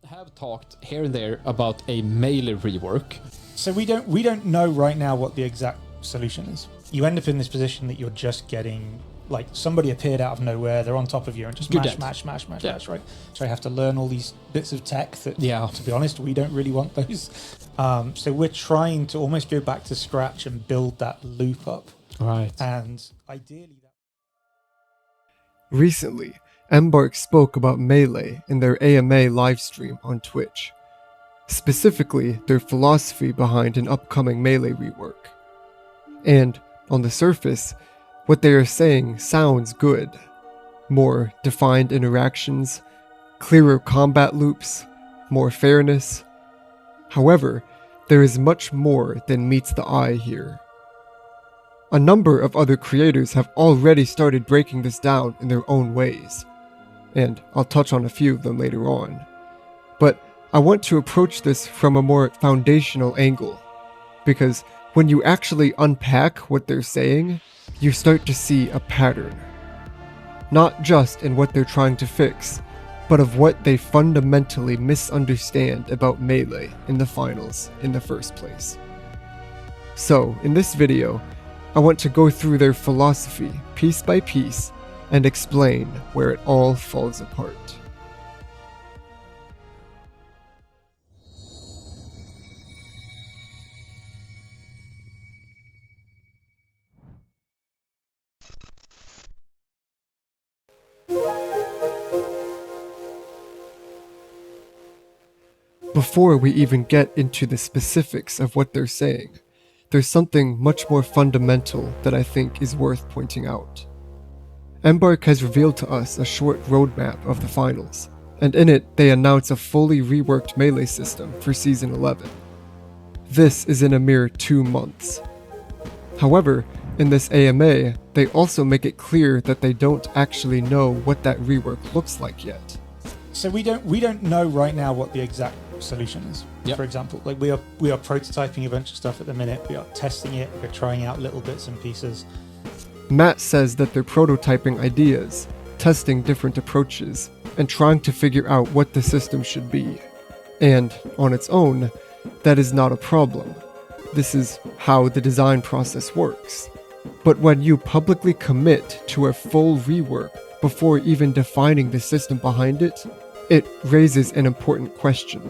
Have talked here and there about a melee rework. So we don't know right now what the exact solution is. You end up in this position that you're just getting, like, somebody appeared out of nowhere, they're on top of you and just mash, right? So I have to learn all these bits of tech that, to be honest, we don't really want those. So we're trying to almost go back to scratch and build that loop up. Right. And ideally... Recently, Embark spoke about Melee in their AMA livestream on Twitch, specifically their philosophy behind an upcoming Melee rework. And, on the surface, what they are saying sounds good. More defined interactions, clearer combat loops, more fairness. However, there is much more than meets the eye here. A number of other creators have already started breaking this down in their own ways, and I'll touch on a few of them later on. But I want to approach this from a more foundational angle, because when you actually unpack what they're saying, you start to see a pattern. Not just in what they're trying to fix, but of what they fundamentally misunderstand about Melee in the finals in the first place. So, in this video, I want to go through their philosophy piece by piece and explain where it all falls apart. Before we even get into the specifics of what they're saying, there's something much more fundamental that I think is worth pointing out. Embark has revealed to us a short roadmap of the finals, and in it they announce a fully reworked Melee system for Season 11. This is in a mere 2 months. However, in this AMA, they also make it clear that they don't actually know what that rework looks like yet. So we don't know right now what the exact solution is. Yep. For example, like we are prototyping a bunch of stuff at the minute. We are testing it. We're trying out little bits and pieces. Matt says that they're prototyping ideas, testing different approaches, and trying to figure out what the system should be. And, on its own, that is not a problem. This is how the design process works. But when you publicly commit to a full rework before even defining the system behind it, it raises an important question.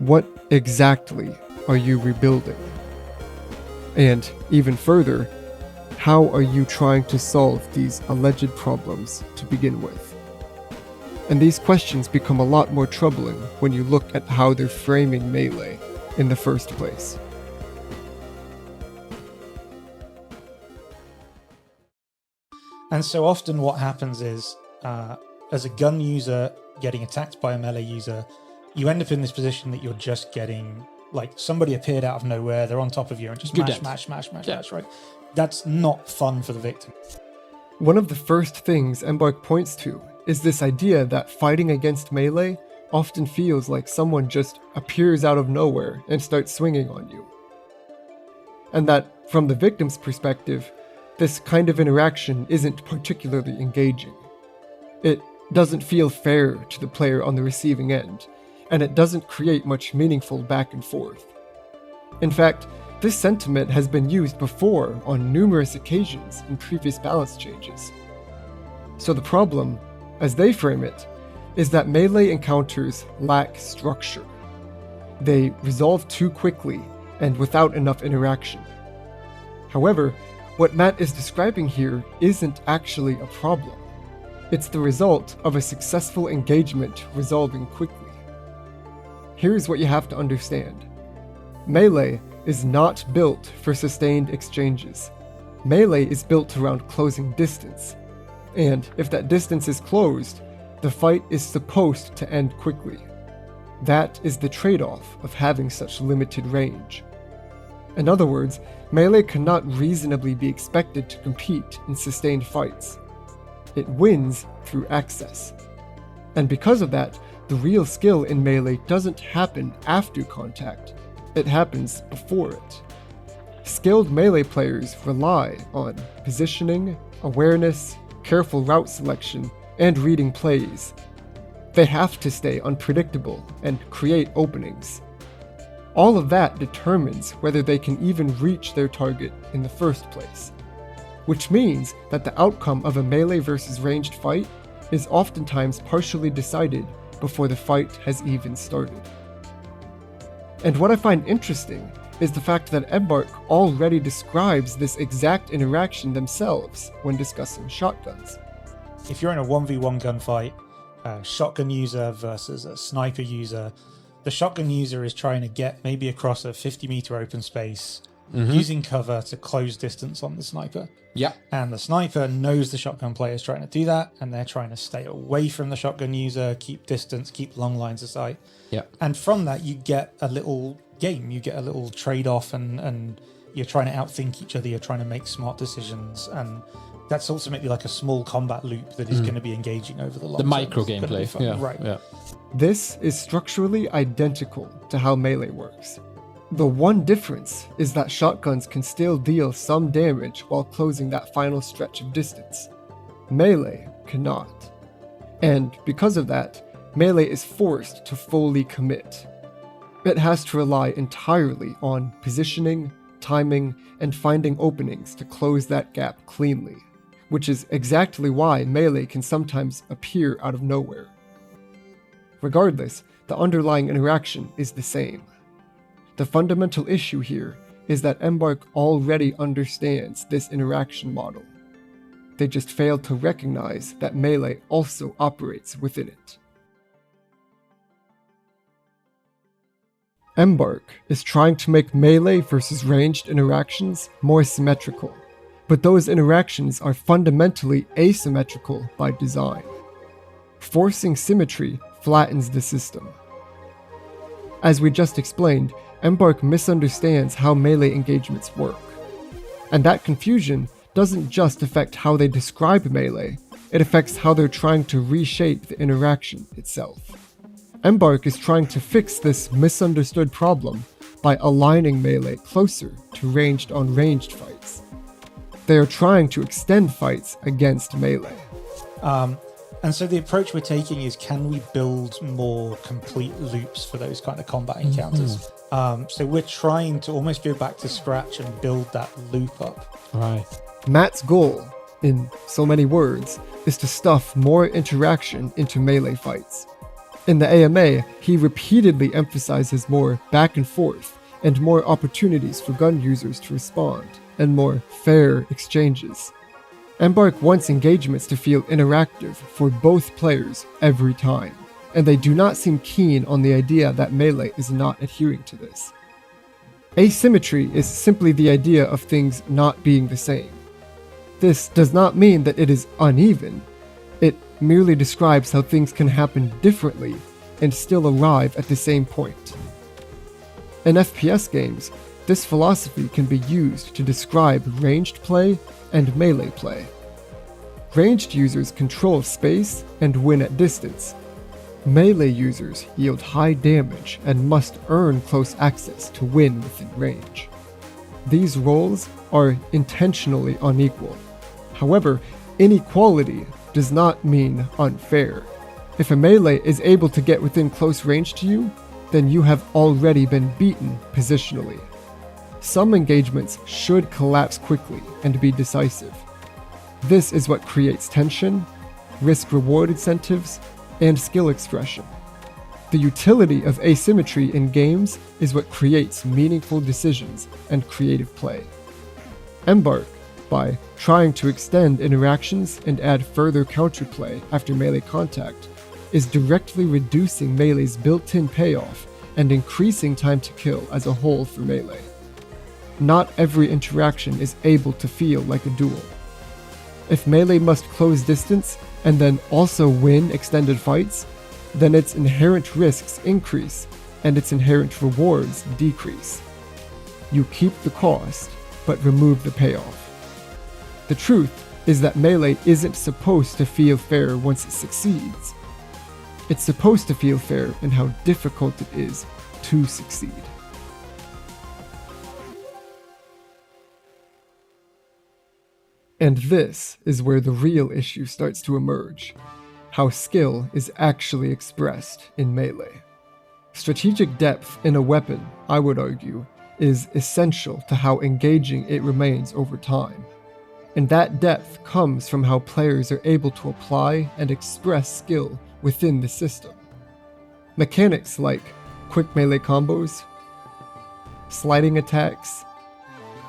What exactly are you rebuilding? And even further, how are you trying to solve these alleged problems to begin with? And these questions become a lot more troubling when you look at how they're framing Melee in the first place. And so often what happens is, as a gun user getting attacked by a melee user, you end up in this position that you're just getting, like, somebody appeared out of nowhere, they're on top of you and just mash, right? That's not fun for the victim. One of the first things Embark points to is this idea that fighting against Melee often feels like someone just appears out of nowhere and starts swinging on you. And that, from the victim's perspective, this kind of interaction isn't particularly engaging. It doesn't feel fair to the player on the receiving end, and it doesn't create much meaningful back and forth. In fact, this sentiment has been used before on numerous occasions in previous balance changes. So the problem, as they frame it, is that Melee encounters lack structure. They resolve too quickly and without enough interaction. However, what Matt is describing here isn't actually a problem. It's the result of a successful engagement resolving quickly. Here's what you have to understand. Melee is not built for sustained exchanges. Melee is built around closing distance. And if that distance is closed, the fight is supposed to end quickly. That is the trade-off of having such limited range. In other words, Melee cannot reasonably be expected to compete in sustained fights. It wins through access. And because of that, the real skill in Melee doesn't happen after contact, it happens before it. Skilled Melee players rely on positioning, awareness, careful route selection, and reading plays. They have to stay unpredictable and create openings. All of that determines whether they can even reach their target in the first place, which means that the outcome of a melee versus ranged fight is oftentimes partially decided before the fight has even started. And what I find interesting is the fact that Embark already describes this exact interaction themselves when discussing shotguns. If you're in a 1v1 gunfight, a shotgun user versus a sniper user, the shotgun user is trying to get maybe across a 50-meter open space, using cover to close distance on the sniper. Yeah. And the sniper knows the shotgun player is trying to do that, and they're trying to stay away from the shotgun user, keep distance, keep long lines of sight. Yeah. And from that, you get a little game, you get a little trade-off, and you're trying to outthink each other, you're trying to make smart decisions, and that's ultimately like a small combat loop that is going to be engaging over the long term. Micro gameplay. Yeah. Right. Yeah. This is structurally identical to how melee works. The one difference is that shotguns can still deal some damage while closing that final stretch of distance. Melee cannot. And because of that, melee is forced to fully commit. It has to rely entirely on positioning, timing, and finding openings to close that gap cleanly, which is exactly why melee can sometimes appear out of nowhere. Regardless, the underlying interaction is the same. The fundamental issue here is that Embark already understands this interaction model. They just failed to recognize that melee also operates within it. Embark is trying to make melee versus ranged interactions more symmetrical, but those interactions are fundamentally asymmetrical by design. Forcing symmetry flattens the system. As we just explained, Embark misunderstands how melee engagements work. And that confusion doesn't just affect how they describe melee, it affects how they're trying to reshape the interaction itself. Embark is trying to fix this misunderstood problem by aligning melee closer to ranged on ranged fights. They are trying to extend fights against melee. And so the approach we're taking is, can we build more complete loops for those kind of combat encounters? So we're trying to almost go back to scratch and build that loop up. Right. Matt's goal, in so many words, is to stuff more interaction into melee fights. In the AMA, he repeatedly emphasizes more back and forth and more opportunities for gun users to respond, and more fair exchanges. Embark wants engagements to feel interactive for both players every time, and they do not seem keen on the idea that melee is not adhering to this. Asymmetry is simply the idea of things not being the same. This does not mean that it is uneven, it merely describes how things can happen differently and still arrive at the same point. In FPS games, this philosophy can be used to describe ranged play and melee play. Ranged users control space and win at distance. Melee users yield high damage and must earn close access to win within range. These roles are intentionally unequal. However, inequality does not mean unfair. If a melee is able to get within close range to you, then you have already been beaten positionally. Some engagements should collapse quickly and be decisive. This is what creates tension, risk-reward incentives, and skill expression. The utility of asymmetry in games is what creates meaningful decisions and creative play. Embark, by trying to extend interactions and add further counterplay after melee contact, is directly reducing melee's built-in payoff and increasing time to kill as a whole for melee. Not every interaction is able to feel like a duel. If melee must close distance and then also win extended fights, then its inherent risks increase and its inherent rewards decrease. You keep the cost, but remove the payoff. The truth is that melee isn't supposed to feel fair once it succeeds. It's supposed to feel fair in how difficult it is to succeed. And this is where the real issue starts to emerge. how skill is actually expressed in melee. Strategic depth in a weapon, I would argue, is essential to how engaging it remains over time. And that depth comes from how players are able to apply and express skill within the system. Mechanics like quick melee combos, sliding attacks,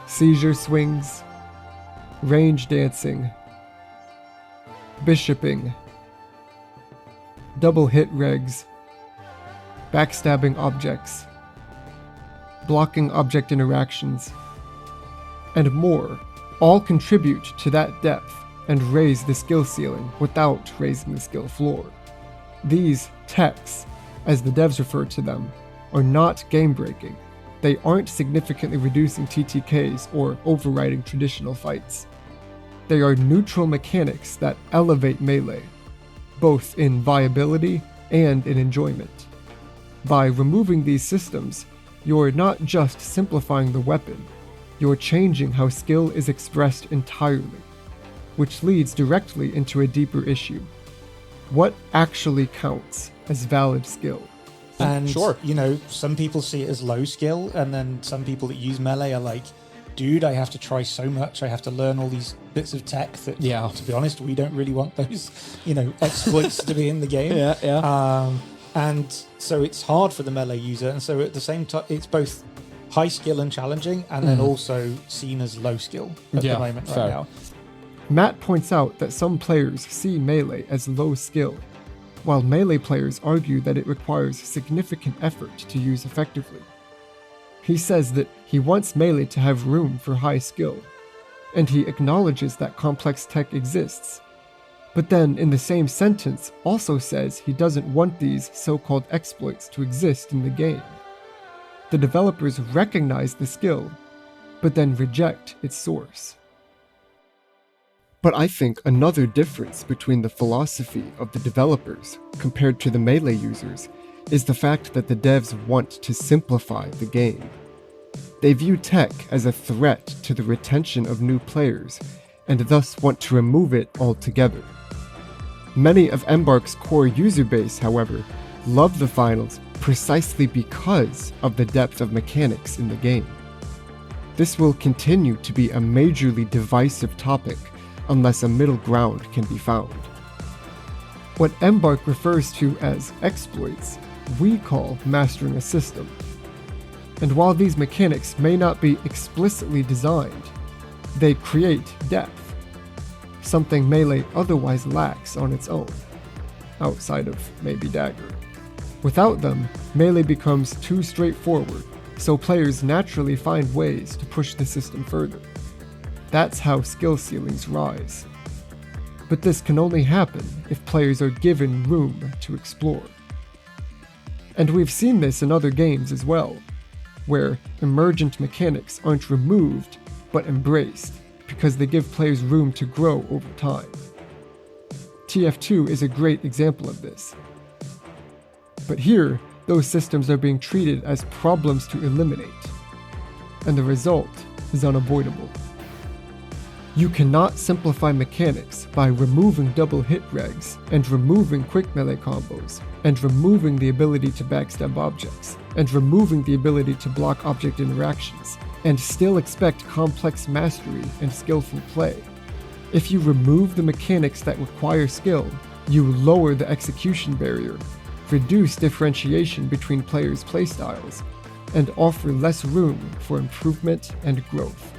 seizure swings, range dancing, bishoping, double hit regs, backstabbing objects, blocking object interactions, and more all contribute to that depth and raise the skill ceiling without raising the skill floor. These techs, as the devs refer to them, are not game-breaking. They aren't significantly reducing TTKs or overriding traditional fights. They are neutral mechanics that elevate melee, both in viability and in enjoyment. By removing these systems, you're not just simplifying the weapon, you're changing how skill is expressed entirely, which leads directly into a deeper issue. What actually counts as valid skill? And, sure, some people see it as low skill, and then some people that use melee are like, dude, I have to try so much, I have to learn all these bits of tech that, to be honest, we don't really want those, exploits to be in the game. And so it's hard for the melee user, and so at the same time, it's both high skill and challenging, and then also seen as low skill at the moment right now. Matt points out that some players see melee as low skill, while melee players argue that it requires significant effort to use effectively. He says that he wants melee to have room for high skill, and he acknowledges that complex tech exists, but then in the same sentence also says he doesn't want these so-called exploits to exist in the game. The developers recognize the skill, but then reject its source. But I think another difference between the philosophy of the developers compared to the melee users is the fact that the devs want to simplify the game. They view tech as a threat to the retention of new players, and thus want to remove it altogether. Many of Embark's core user base, however, love the finals precisely because of the depth of mechanics in the game. This will continue to be a majorly divisive topic unless a middle ground can be found. What Embark refers to as exploits, we call mastering a system. And while these mechanics may not be explicitly designed, they create depth, something melee otherwise lacks on its own, outside of maybe dagger. Without them, melee becomes too straightforward, so players naturally find ways to push the system further. That's how skill ceilings rise. But this can only happen if players are given room to explore. And we've seen this in other games as well, where emergent mechanics aren't removed but embraced because they give players room to grow over time. TF2 is a great example of this. But here, those systems are being treated as problems to eliminate, and the result is unavoidable. You cannot simplify mechanics by removing double hit regs, and removing quick melee combos, and removing the ability to backstab objects, and removing the ability to block object interactions, and still expect complex mastery and skillful play. If you remove the mechanics that require skill, you lower the execution barrier, reduce differentiation between players' playstyles, and offer less room for improvement and growth.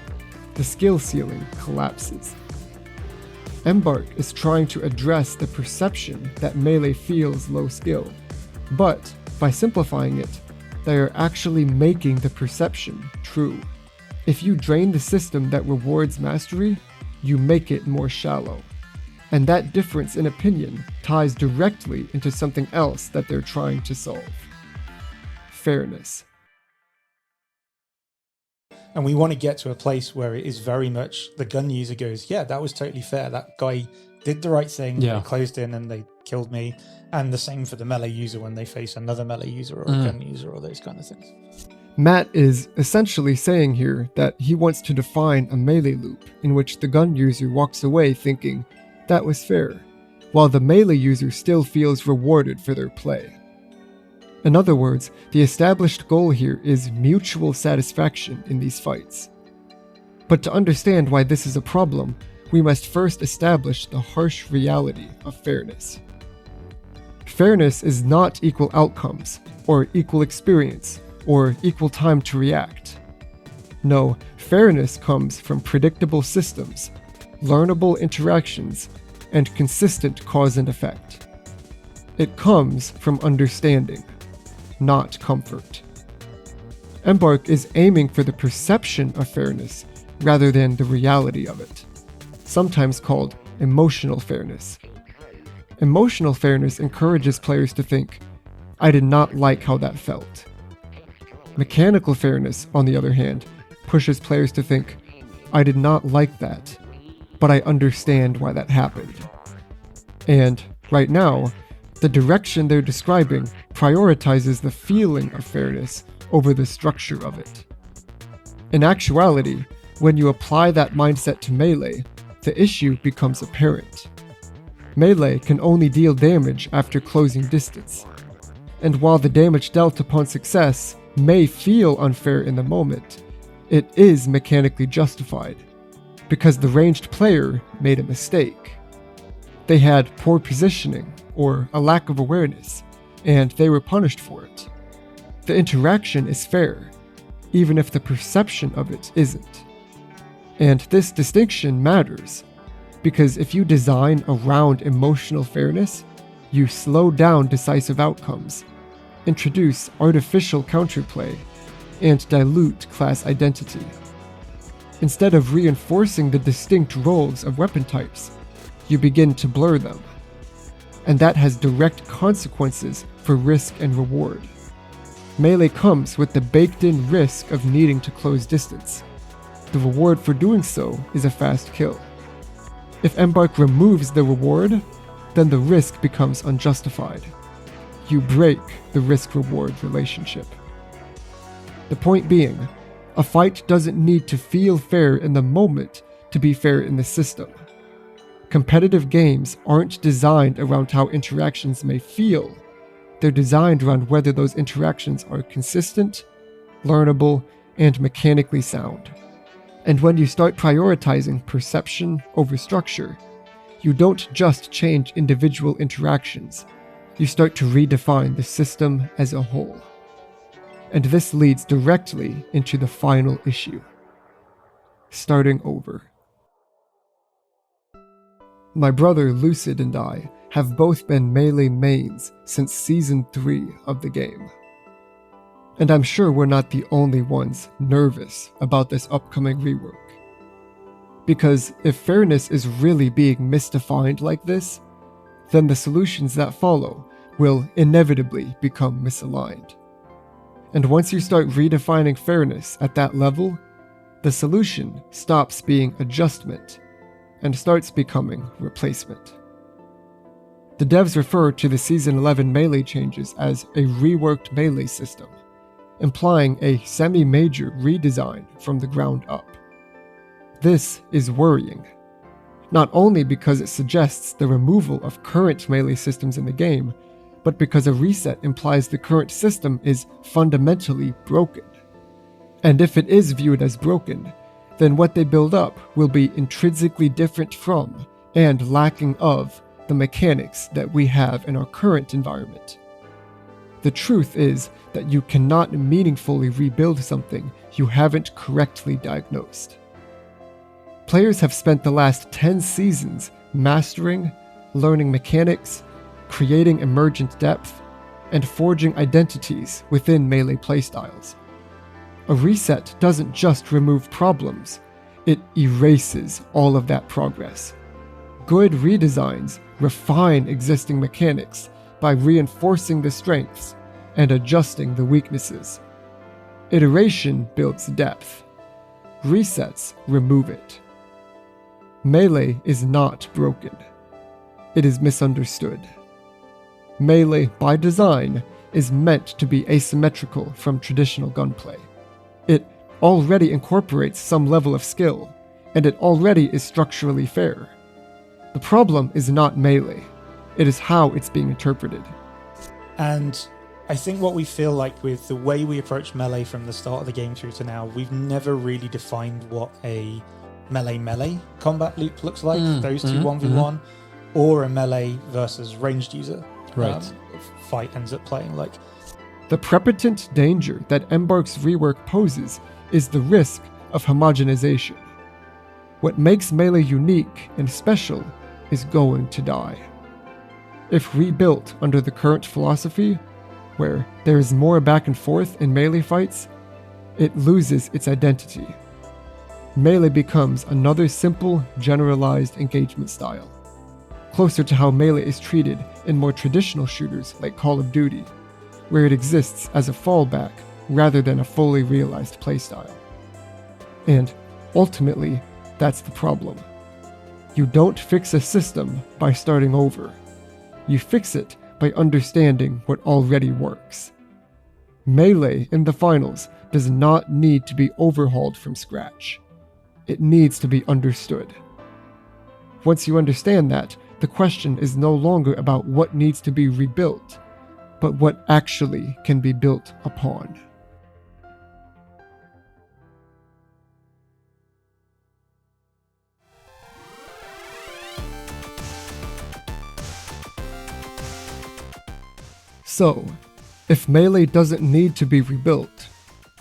The skill ceiling collapses. Embark is trying to address the perception that melee feels low skill, but by simplifying it, they are actually making the perception true. If you drain the system that rewards mastery, you make it more shallow. And that difference in opinion ties directly into something else that they're trying to solve: fairness. And we want to get to a place where it is very much the gun user goes, yeah, that was totally fair. That guy did the right thing. They closed in and they killed me. And the same for the melee user when they face another melee user or a gun user or those kind of things. Matt is essentially saying here that he wants to define a melee loop in which the gun user walks away thinking, that was fair, while the melee user still feels rewarded for their play. In other words, the established goal here is mutual satisfaction in these fights. But to understand why this is a problem, we must first establish the harsh reality of fairness. Fairness is not equal outcomes, or equal experience, or equal time to react. No, fairness comes from predictable systems, learnable interactions, and consistent cause and effect. It comes from understanding, not comfort. Embark is aiming for the perception of fairness rather than the reality of it, sometimes called emotional fairness. Emotional fairness encourages players to think, "I did not like how that felt." Mechanical fairness, on the other hand, pushes players to think, "I did not like that, but I understand why that happened." And, right now, the direction they're describing prioritizes the feeling of fairness over the structure of it. In actuality, when you apply that mindset to melee, the issue becomes apparent. Melee can only deal damage after closing distance, and while the damage dealt upon success may feel unfair in the moment, it is mechanically justified, because the ranged player made a mistake. They had poor positioning, or a lack of awareness, and they were punished for it. The interaction is fair, even if the perception of it isn't. And this distinction matters, because if you design around emotional fairness, you slow down decisive outcomes, introduce artificial counterplay, and dilute class identity. Instead of reinforcing the distinct roles of weapon types, you begin to blur them. And that has direct consequences for risk and reward. Melee comes with the baked-in risk of needing to close distance. The reward for doing so is a fast kill. If Embark removes the reward, then the risk becomes unjustified. You break the risk-reward relationship. The point being, a fight doesn't need to feel fair in the moment to be fair in the system. Competitive games aren't designed around how interactions may feel. They're designed around whether those interactions are consistent, learnable, and mechanically sound. And when you start prioritizing perception over structure, you don't just change individual interactions, you start to redefine the system as a whole. And this leads directly into the final issue: starting over. My brother Lucid and I have both been melee mains since Season 3 of the game. And I'm sure we're not the only ones nervous about this upcoming rework. Because if fairness is really being misdefined like this, then the solutions that follow will inevitably become misaligned. And once you start redefining fairness at that level, the solution stops being adjustment and starts becoming replacement. The devs refer to the Season 11 melee changes as a reworked melee system, implying a semi-major redesign from the ground up. This is worrying, not only because it suggests the removal of current melee systems in the game, but because a reset implies the current system is fundamentally broken. And if it is viewed as broken, then what they build up will be intrinsically different from and lacking of the mechanics that we have in our current environment. The truth is that you cannot meaningfully rebuild something you haven't correctly diagnosed. Players have spent the last 10 seasons mastering, learning mechanics, creating emergent depth, and forging identities within melee playstyles. A reset doesn't just remove problems, it erases all of that progress. Good redesigns refine existing mechanics by reinforcing the strengths and adjusting the weaknesses. Iteration builds depth. Resets remove it. Melee is not broken. It is misunderstood. Melee, by design, is meant to be asymmetrical from traditional gunplay. It already incorporates some level of skill, and it already is structurally fair. The problem is not melee, it is how it's being interpreted. And I think what we feel like with the way we approach melee from the start of the game through to now, we've never really defined what a melee combat loop looks like, those two 1v1, or a melee versus ranged user fight ends up playing like. The prepotent danger that Embark's rework poses is the risk of homogenization. What makes melee unique and special is going to die. If rebuilt under the current philosophy, where there is more back and forth in melee fights, it loses its identity. Melee becomes another simple, generalized engagement style, closer to how melee is treated in more traditional shooters like Call of Duty, where it exists as a fallback rather than a fully realized playstyle. And ultimately, that's the problem. You don't fix a system by starting over. You fix it by understanding what already works. Melee in the finals does not need to be overhauled from scratch. It needs to be understood. Once you understand that, the question is no longer about what needs to be rebuilt, but what actually can be built upon. So, if melee doesn't need to be rebuilt,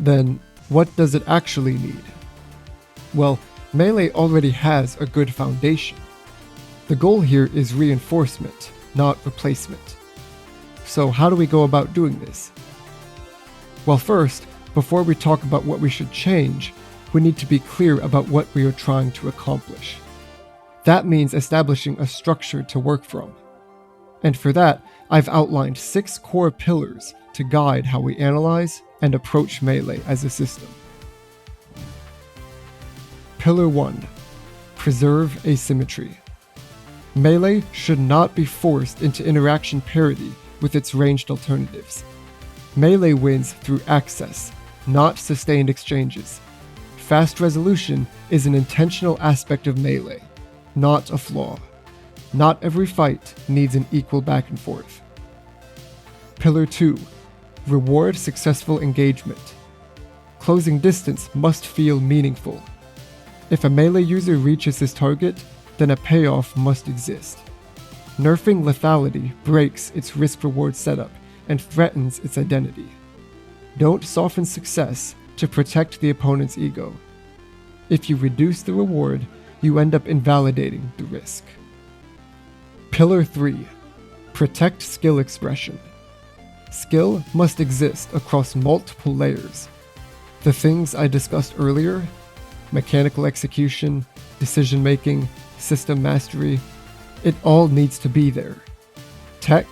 then what does it actually need? Well, melee already has a good foundation. The goal here is reinforcement, not replacement. So how do we go about doing this? Well, first, before we talk about what we should change, we need to be clear about what we are trying to accomplish. That means establishing a structure to work from. And for that, I've outlined 6 core pillars to guide how we analyze and approach melee as a system. Pillar 1. Preserve asymmetry. Melee should not be forced into interaction parity with its ranged alternatives. Melee wins through access, not sustained exchanges. Fast resolution is an intentional aspect of melee, not a flaw. Not every fight needs an equal back and forth. Pillar 2. Reward successful engagement. Closing distance must feel meaningful. If a melee user reaches his target, then a payoff must exist. Nerfing lethality breaks its risk-reward setup and threatens its identity. Don't soften success to protect the opponent's ego. If you reduce the reward, you end up invalidating the risk. Pillar 3. Protect skill expression. Skill must exist across multiple layers. The things I discussed earlier, mechanical execution, decision-making, system mastery, it all needs to be there. Tech,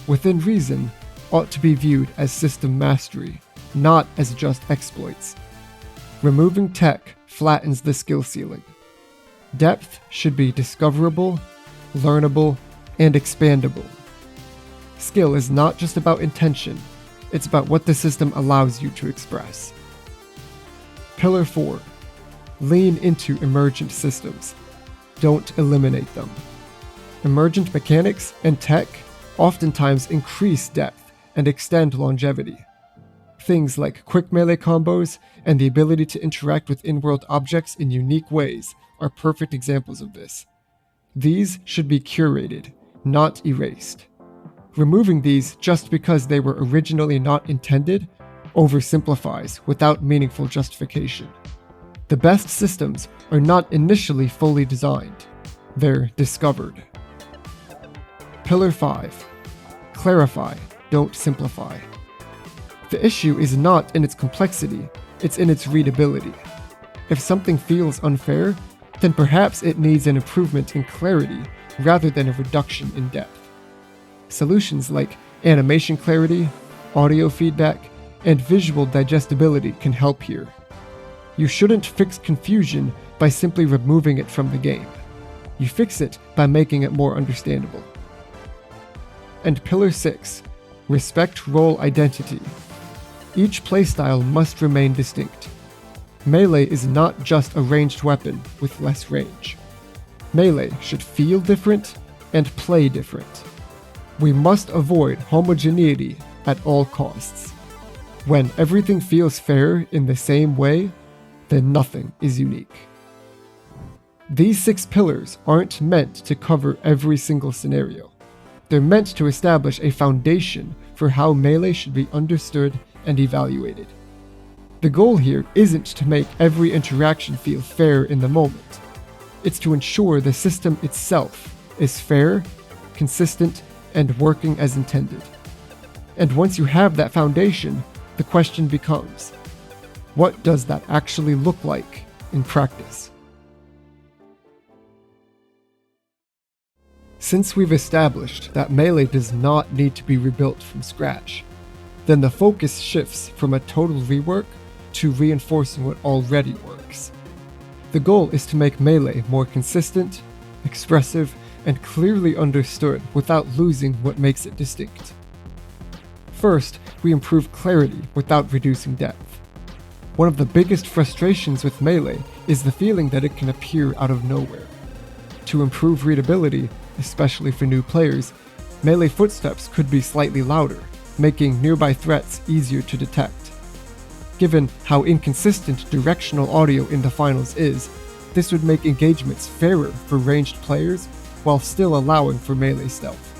within reason, ought to be viewed as system mastery, not as just exploits. Removing tech flattens the skill ceiling. Depth should be discoverable, learnable, and expandable. Skill is not just about intention, it's about what the system allows you to express. Pillar 4. Lean into emergent systems. Don't eliminate them. Emergent mechanics and tech oftentimes increase depth and extend longevity. Things like quick melee combos and the ability to interact with in-world objects in unique ways are perfect examples of this. These should be curated, not erased. Removing these just because they were originally not intended oversimplifies without meaningful justification. The best systems are not initially fully designed, they're discovered. Pillar 5. Clarify, don't simplify. The issue is not in its complexity, it's in its readability. If something feels unfair, then perhaps it needs an improvement in clarity rather than a reduction in depth. Solutions like animation clarity, audio feedback, and visual digestibility can help here. You shouldn't fix confusion by simply removing it from the game. You fix it by making it more understandable. And Pillar 6. Respect role identity. Each playstyle must remain distinct. Melee is not just a ranged weapon with less range. Melee should feel different and play different. We must avoid homogeneity at all costs. When everything feels fair in the same way, then nothing is unique. These 6 pillars aren't meant to cover every single scenario. They're meant to establish a foundation for how Melee should be understood and evaluated. The goal here isn't to make every interaction feel fair in the moment. It's to ensure the system itself is fair, consistent, and working as intended. And once you have that foundation, the question becomes, what does that actually look like in practice? Since we've established that Melee does not need to be rebuilt from scratch, then the focus shifts from a total rework to reinforcing what already works. The goal is to make Melee more consistent, expressive, and clearly understood without losing what makes it distinct. First, we improve clarity without reducing depth. One of the biggest frustrations with Melee is the feeling that it can appear out of nowhere. To improve readability, especially for new players, Melee footsteps could be slightly louder, making nearby threats easier to detect. Given how inconsistent directional audio in the finals is, this would make engagements fairer for ranged players while still allowing for Melee stealth.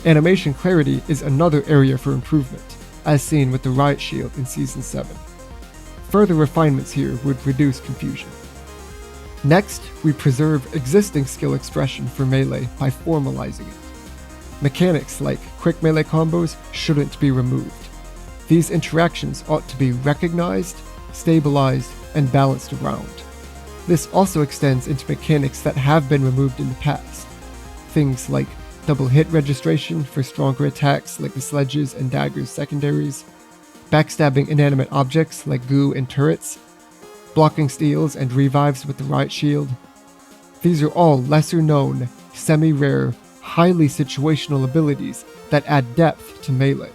Animation clarity is another area for improvement, as seen with the Riot Shield in Season 7. Further refinements here would reduce confusion. Next, we preserve existing skill expression for Melee by formalizing it. Mechanics like quick melee combos shouldn't be removed. These interactions ought to be recognized, stabilized, and balanced around. This also extends into mechanics that have been removed in the past. Things like double hit registration for stronger attacks like the sledges and daggers secondaries, backstabbing inanimate objects like goo and turrets, blocking steals and revives with the Riot Shield. These are all lesser known, semi-rare, highly situational abilities that add depth to Melee.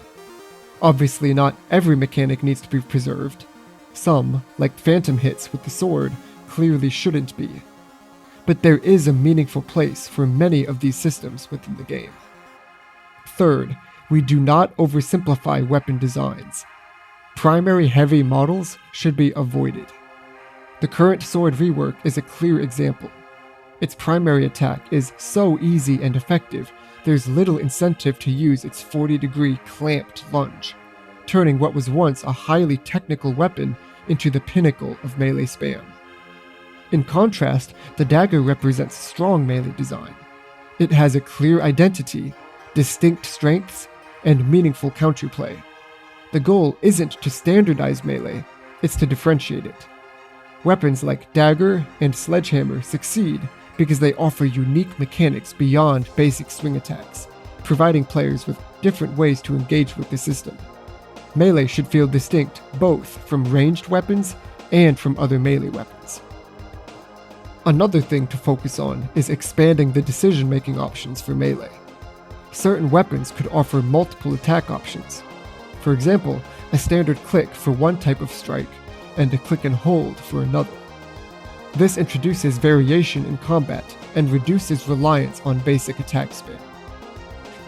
Obviously not every mechanic needs to be preserved. Some, like phantom hits with the sword, clearly shouldn't be. But there is a meaningful place for many of these systems within the game. Third, we do not oversimplify weapon designs. Primary heavy models should be avoided. The current sword rework is a clear example. Its primary attack is so easy and effective, there's little incentive to use its 40-degree clamped lunge, turning what was once a highly technical weapon into the pinnacle of melee spam. In contrast, the dagger represents strong melee design. It has a clear identity, distinct strengths, and meaningful counterplay. The goal isn't to standardize melee, it's to differentiate it. Weapons like dagger and sledgehammer succeed because they offer unique mechanics beyond basic swing attacks, providing players with different ways to engage with the system. Melee should feel distinct both from ranged weapons and from other melee weapons. Another thing to focus on is expanding the decision-making options for Melee. Certain weapons could offer multiple attack options. For example, a standard click for one type of strike, and a click and hold for another. This introduces variation in combat and reduces reliance on basic attack spin.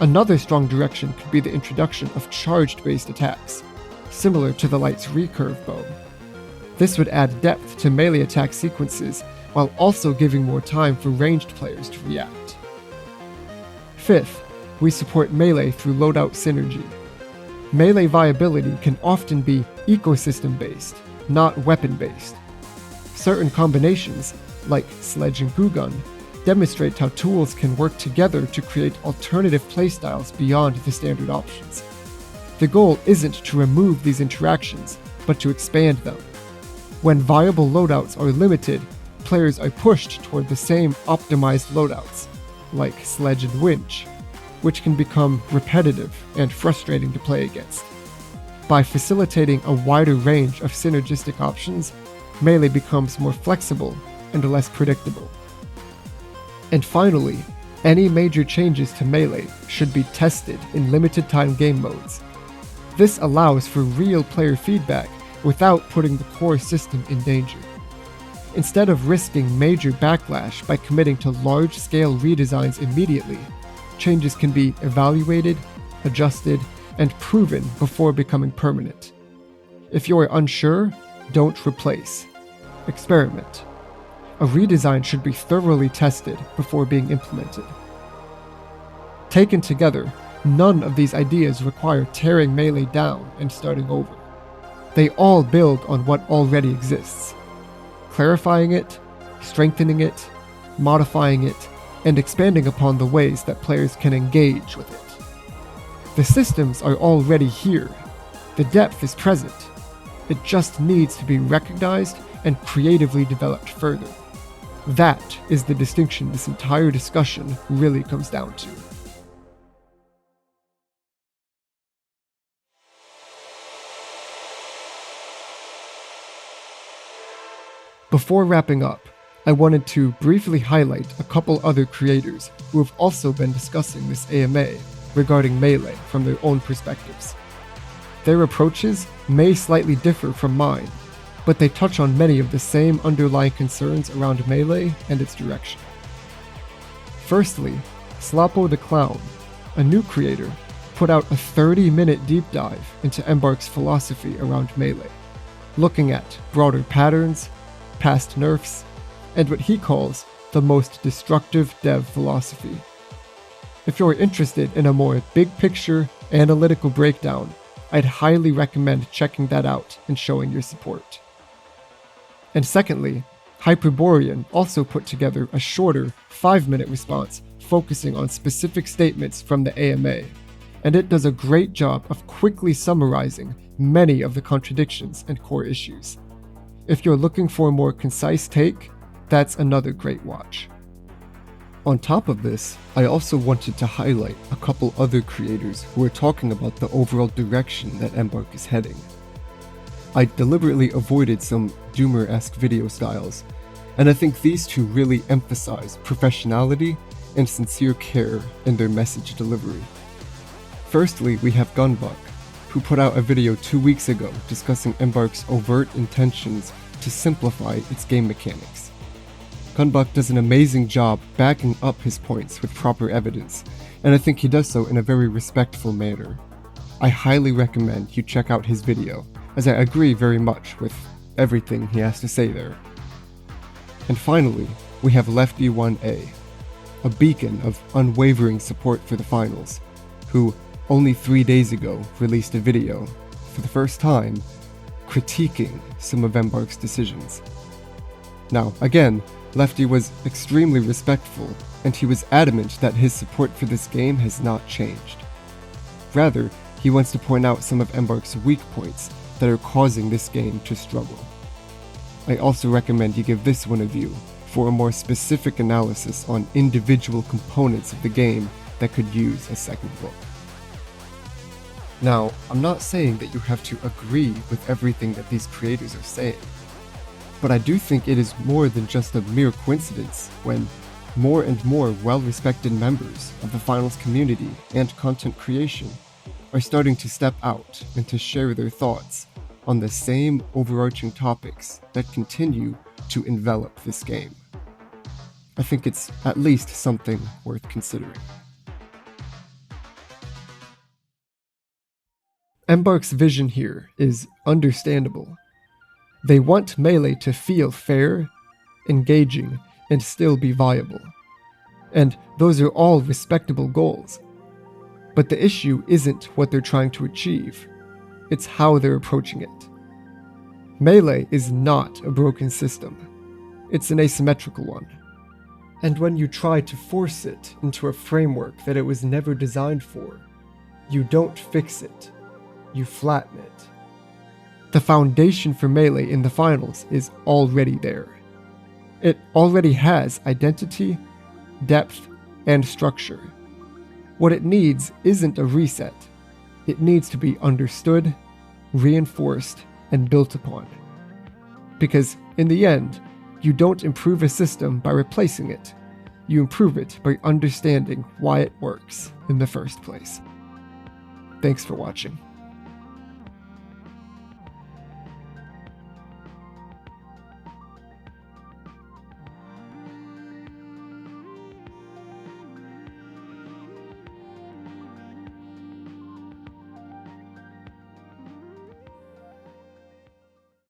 Another strong direction could be the introduction of charged-based attacks, similar to the Light's recurve bow. This would add depth to melee attack sequences while also giving more time for ranged players to react. Fifth, we support melee through loadout synergy. Melee viability can often be ecosystem-based, not weapon-based. Certain combinations, like Sledge and Goo Gun, demonstrate how tools can work together to create alternative playstyles beyond the standard options. The goal isn't to remove these interactions, but to expand them. When viable loadouts are limited, players are pushed toward the same optimized loadouts, like Sledge and Winch, which can become repetitive and frustrating to play against. By facilitating a wider range of synergistic options, Melee becomes more flexible and less predictable. And finally, any major changes to Melee should be tested in limited time game modes. This allows for real player feedback without putting the core system in danger. Instead of risking major backlash by committing to large-scale redesigns immediately, changes can be evaluated, adjusted, and proven before becoming permanent. If you're unsure, don't replace. Experiment. A redesign should be thoroughly tested before being implemented. Taken together, none of these ideas require tearing Melee down and starting over. They all build on what already exists, clarifying it, strengthening it, modifying it, and expanding upon the ways that players can engage with it. The systems are already here. The depth is present. It just needs to be recognized and creatively developed further. That is the distinction this entire discussion really comes down to. Before wrapping up, I wanted to briefly highlight a couple other creators who have also been discussing this AMA regarding Melee from their own perspectives. Their approaches may slightly differ from mine, but they touch on many of the same underlying concerns around Melee and its direction. Firstly, Sloppo the Clown, a new creator, put out a 30-minute deep dive into Embark's philosophy around Melee, looking at broader patterns, past nerfs, and what he calls the most destructive dev philosophy. If you're interested in a more big-picture, analytical breakdown, I'd highly recommend checking that out and showing your support. And secondly, Hyperborean also put together a shorter, 5-minute response focusing on specific statements from the AMA, and it does a great job of quickly summarizing many of the contradictions and core issues. If you're looking for a more concise take, that's another great watch. On top of this, I also wanted to highlight a couple other creators who are talking about the overall direction that Embark is heading. I deliberately avoided some Doomer-esque video styles, and I think these two really emphasize professionality and sincere care in their message delivery. Firstly, we have Gunbuck, who put out a video 2 weeks ago discussing Embark's overt intentions to simplify its game mechanics. Gunbuck does an amazing job backing up his points with proper evidence, and I think he does so in a very respectful manner. I highly recommend you check out his video, as I agree very much with everything he has to say there. And finally, we have Lefty1A, a beacon of unwavering support for the finals, who only 3 days ago released a video, for the first time, critiquing some of Embark's decisions. Now, again, Lefty was extremely respectful, and he was adamant that his support for this game has not changed. Rather, he wants to point out some of Embark's weak points that are causing this game to struggle. I also recommend you give this one a view for a more specific analysis on individual components of the game that could use a second look. Now, I'm not saying that you have to agree with everything that these creators are saying, but I do think it is more than just a mere coincidence when more and more well-respected members of the finals community and content creation are starting to step out and to share their thoughts on the same overarching topics that continue to envelop this game. I think it's at least something worth considering. Embark's vision here is understandable. They want Melee to feel fair, engaging, and still be viable. And those are all respectable goals. But the issue isn't what they're trying to achieve, it's how they're approaching it. Melee is not a broken system, it's an asymmetrical one. And when you try to force it into a framework that it was never designed for, you don't fix it, you flatten it. The foundation for Melee in the finals is already there. It already has identity, depth, and structure. What it needs isn't a reset. It needs to be understood, reinforced, and built upon. Because in the end, you don't improve a system by replacing it. You improve it by understanding why it works in the first place. Thanks for watching.